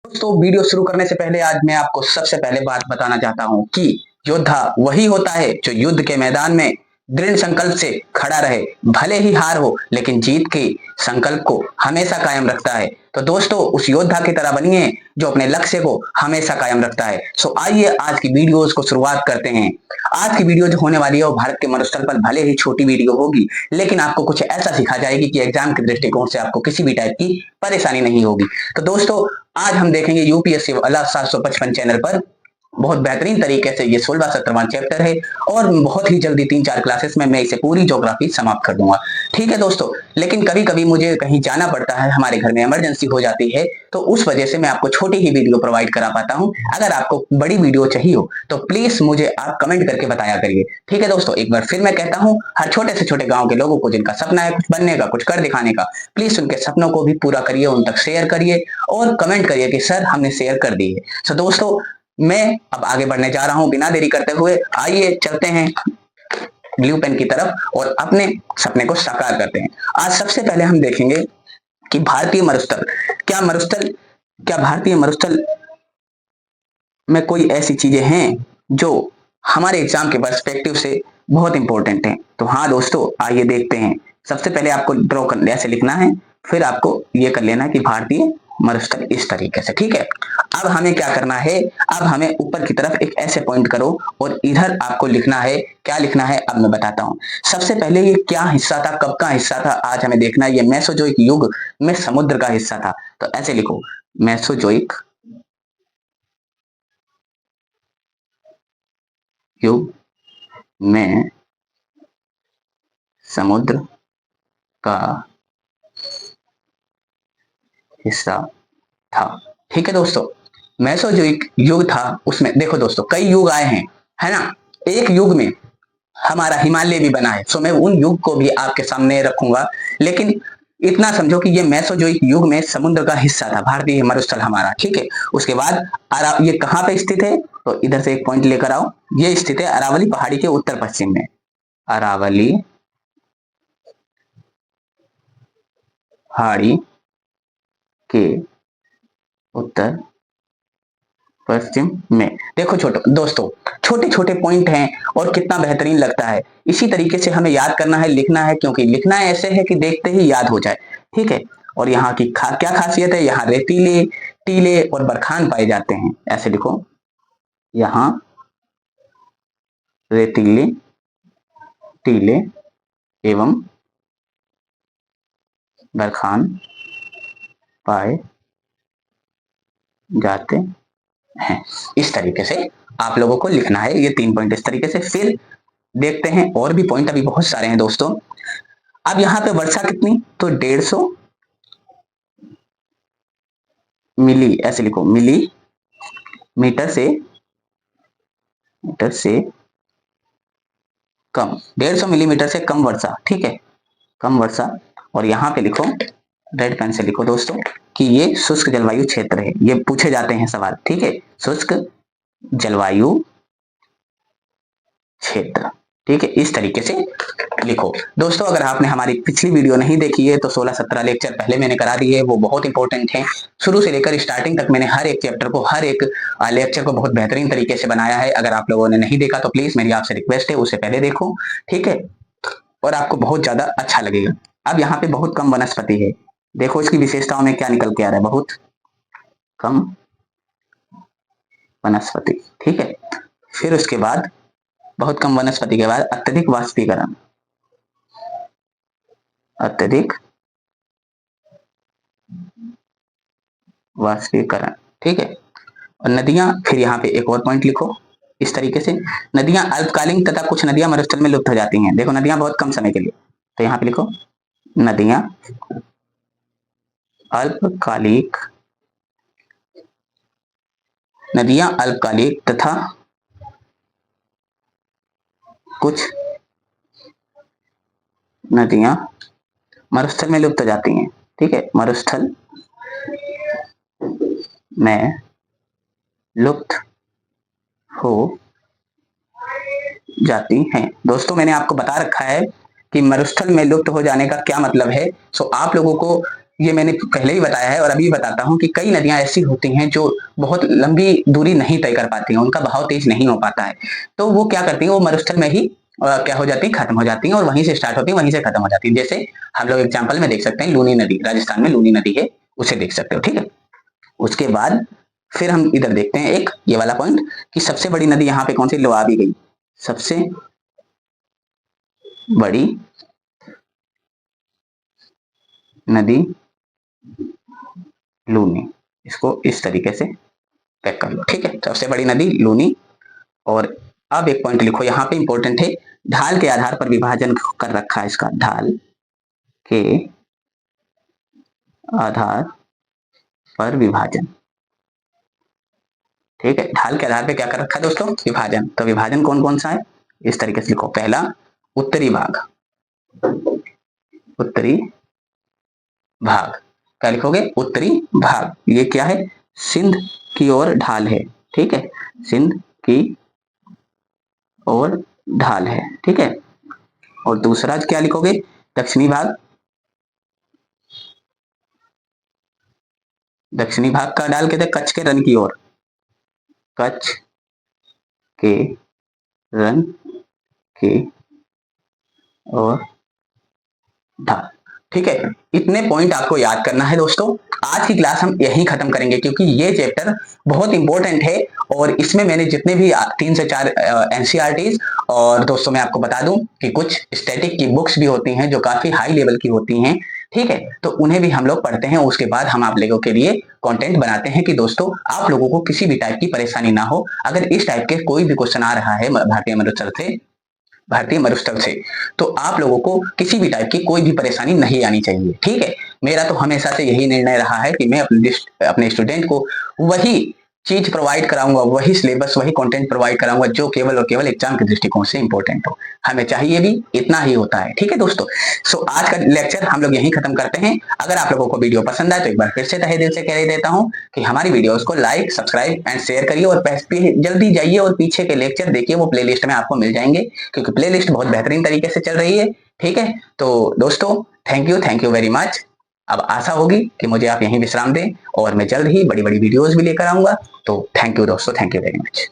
दोस्तों वीडियो शुरू करने से पहले आज मैं आपको सबसे पहले बात बताना चाहता हूं कि योद्धा वही होता है जो युद्ध के मैदान में दृढ़ संकल्प से खड़ा रहे। भले ही हार हो लेकिन जीत के संकल्प को हमेशा कायम रखता है। तो दोस्तों उस योद्धा की तरह बनिए जो अपने लक्ष्य को हमेशा कायम रखता है। सो आइए आज की वीडियोस को शुरुआत करते हैं। आज की वीडियो जो होने वाली है वो भारत के मरुस्थल पर भले ही छोटी वीडियो होगी लेकिन आपको कुछ ऐसा सिखा जाएगी कि एग्जाम के दृष्टिकोण से आपको किसी भी टाइप की परेशानी नहीं होगी। तो दोस्तों आज हम देखेंगे यूपीएससी वाला 755 चैनल पर बहुत बेहतरीन तरीके से ये 16-17वां चैप्टर है और बहुत ही जल्दी 3-4 क्लासेस में मैं इसे पूरी ज्योग्राफी समाप्त कर दूंगा। ठीक है दोस्तों, लेकिन कभी कभी मुझे कहीं जाना पड़ता है, हमारे घर में इमरजेंसी हो जाती है, तो उस वजह से मैं आपको छोटी ही वीडियो प्रोवाइड करा पाता हूं। अगर आपको बड़ी वीडियो चाहिए हो तो प्लीज मुझे आप कमेंट करके बताया करिए। ठीक है दोस्तों, एक बार फिर मैं कहता हूं, हर छोटे से छोटे गाँव के लोगों को जिनका सपना है कुछ बनने का, कुछ कर दिखाने का, प्लीज उनके सपनों को भी पूरा करिए, उन तक शेयर करिए और कमेंट करिए कि सर हमने शेयर कर दी है। सो दोस्तों मैं अब आगे बढ़ने जा रहा हूं, बिना देरी करते हुए आइए चलते हैं ब्लू पेन की तरफ और अपने सपने को साकार करते हैं। आज सबसे पहले हम देखेंगे कि भारतीय मरुस्थल क्या भारतीय मरुस्थल में कोई ऐसी चीजें हैं जो हमारे एग्जाम के पर्सपेक्टिव से बहुत इंपॉर्टेंट है। तो हाँ दोस्तों आइए देखते हैं। सबसे पहले आपको ड्रॉ कर ऐसे लिखना है, फिर आपको ये कर लेना है कि भारतीय मरुस्थल इस तरीके से। ठीक है, अब हमें क्या करना है, अब हमें ऊपर की तरफ एक ऐसे पॉइंट करो और इधर आपको लिखना है। क्या लिखना है अब मैं बताता हूं। सबसे पहले ये क्या हिस्सा था, कब का हिस्सा था, आज हमें देखना है। ये मेसोजोइक युग में समुद्र का हिस्सा था। तो ऐसे लिखो, मेसोजोइक युग में समुद्र का हिस्सा था। ठीक है दोस्तों, मेसोजोइक युग था, उसमें देखो दोस्तों कई युग आए हैं, है ना। एक युग में हमारा हिमालय भी बना है, सो मैं उन युग को भी आपके सामने रखूंगा, लेकिन इतना समझो कि ये मेसोजोइक युग में समुद्र का हिस्सा था भारतीय मरुस्थल हमारा। ठीक है, उसके बाद ये कहां पे स्थित है, तो इधर से एक पॉइंट लेकर आओ। ये स्थित है अरावली पहाड़ी के उत्तर पश्चिम में। अरावली पहाड़ी के उत्तर पश्चिम में। देखो दोस्तों छोटे छोटे पॉइंट हैं और कितना बेहतरीन लगता है। इसी तरीके से हमें याद करना है, लिखना है, क्योंकि लिखना ऐसे है कि देखते ही याद हो जाए। ठीक है, और यहाँ की क्या खासियत है, यहाँ रेतीले, टीले और बरखान पाए जाते हैं। ऐसे लिखो, यहाँ रेतीले, टीले एवं बरखान पाए जाते हैं। इस तरीके से आप लोगों को लिखना है, ये 3 पॉइंट इस तरीके से। फिर देखते हैं और भी पॉइंट, अभी बहुत सारे हैं दोस्तों। अब यहाँ पे वर्षा कितनी, तो 150 मिली, ऐसे लिखो, मिली मीटर से कम, 150 मिलीमीटर से कम वर्षा। ठीक है, कम वर्षा। और यहाँ पे लिखो, रेड पेन से लिखो दोस्तों कि ये शुष्क जलवायु क्षेत्र है। ये पूछे जाते हैं सवाल। ठीक है, शुष्क जलवायु क्षेत्र। ठीक है, इस तरीके से लिखो दोस्तों। अगर आपने हमारी पिछली वीडियो नहीं देखी है तो 16-17 लेक्चर पहले मैंने करा दिए, वो बहुत इंपॉर्टेंट है। शुरू से लेकर स्टार्टिंग तक मैंने हर एक चैप्टर को, हर एक लेक्चर को बहुत बेहतरीन तरीके से बनाया है। अगर आप लोगों ने नहीं देखा तो प्लीज मेरी आपसे रिक्वेस्ट है उसे पहले देखो। ठीक है, और आपको बहुत ज्यादा अच्छा लगेगा। अब यहाँ पे बहुत कम वनस्पति है, देखो इसकी विशेषताओं में क्या निकल के आ रहा है, बहुत कम वनस्पति। ठीक है, फिर उसके बाद बहुत कम वनस्पति के बाद अत्यधिक वाष्पीकरण, अत्यधिक वाष्पीकरण। ठीक है, और नदियां, फिर यहाँ पे एक और पॉइंट लिखो इस तरीके से, नदियां अल्पकालीन तथा कुछ नदियां मरुस्थल में लुप्त हो जाती हैं। देखो नदियां बहुत कम समय के लिए, तो यहाँ पे लिखो नदियां अल्पकालिक, नदियां अल्पकालिक तथा कुछ नदियां मरुस्थल में लुप्त हो जाती हैं। ठीक है, मरुस्थल में लुप्त हो जाती हैं। दोस्तों मैंने आपको बता रखा है कि मरुस्थल में लुप्त हो जाने का क्या मतलब है। सो आप लोगों को ये मैंने पहले ही बताया है और अभी बताता हूँ कि कई नदियां ऐसी होती हैं जो बहुत लंबी दूरी नहीं तय कर पाती हैं, उनका बहाव तेज नहीं हो पाता है। तो वो क्या करती हैं, वो मरुस्थल में ही क्या हो जाती है, खत्म हो जाती हैं और वहीं से स्टार्ट होती है, वहीं से खत्म हो जाती है। जैसे हम लोग एग्जाम्पल में देख सकते हैं, लूनी नदी, राजस्थान में लूनी नदी है, उसे देख सकते हो। ठीक है, उसके बाद फिर हम इधर देखते हैं एक ये वाला पॉइंट कि सबसे बड़ी नदी यहाँ पे कौन सी, लो आ भी गई, सबसे बड़ी नदी लूनी, इसको इस तरीके से पैक कर लो। ठीक है, सबसे बड़ी नदी लूनी। और अब एक पॉइंट लिखो यहाँ पे, इंपॉर्टेंट है, ढाल के आधार पर विभाजन कर रखा है इसका, ढाल के आधार पर विभाजन। ठीक है, ढाल के आधार पे क्या कर रखा है दोस्तों, विभाजन। तो विभाजन कौन कौन सा है, इस तरीके से लिखो। पहला उत्तरी भाग, उत्तरी भाग, क्या लिखोगे, उत्तरी भाग। ये क्या है, सिंध की ओर ढाल है। ठीक है, सिंध की ओर ढाल है। ठीक है, और दूसरा क्या लिखोगे, दक्षिणी भाग, दक्षिणी भाग का ढाल कहते हैं कच्छ के रन की ओर, कच्छ के रन की ओर ढाल। ठीक है, इतने पॉइंट आपको याद करना है दोस्तों। आज की क्लास हम यहीं खत्म करेंगे क्योंकि ये चैप्टर बहुत इंपॉर्टेंट है और इसमें मैंने जितने भी 3 से 4 एनसीईआरटीज, और दोस्तों मैं आपको बता दूं कि कुछ स्टैटिक की बुक्स भी होती हैं जो काफी हाई लेवल की होती हैं। ठीक है, तो उन्हें भी हम लोग पढ़ते हैं, उसके बाद हम आप लोगों के लिए कंटेंट बनाते हैं कि दोस्तों आप लोगों को किसी भी टाइप की परेशानी ना हो। अगर इस टाइप के कोई भी क्वेश्चन आ रहा है भारतीय मरुस्थल से, भारतीय मरुस्थल से, तो आप लोगों को किसी भी टाइप की कोई भी परेशानी नहीं आनी चाहिए। ठीक है, मेरा तो हमेशा से यही निर्णय रहा है कि मैं अपने स्टूडेंट को वही चीज प्रोवाइड कराऊंगा, वही सिलेबस, वही कंटेंट प्रोवाइड कराऊंगा जो केवल और केवल एग्जाम के दृष्टिकोण से इंपॉर्टेंट हो। हमें चाहिए भी इतना ही होता है। ठीक है दोस्तों, सो आज का लेक्चर हम लोग यहीं खत्म करते हैं। अगर आप लोगों को वीडियो पसंद आए तो एक बार फिर से तहे दिल से कह देता हूं कि हमारी वीडियोस को लाइक, सब्सक्राइब एंड शेयर करिए और जल्दी जाइए और पीछे के लेक्चर देखिए, वो प्लेलिस्ट में आपको मिल जाएंगे क्योंकि प्लेलिस्ट बहुत बेहतरीन तरीके से चल रही है। ठीक है, तो दोस्तों थैंक यू वेरी मच। अब आशा होगी कि मुझे आप यहीं विश्राम दें और मैं जल्द ही बड़ी बड़ी वीडियोस भी लेकर आऊंगा। तो थैंक यू दोस्तों, थैंक यू वेरी मच।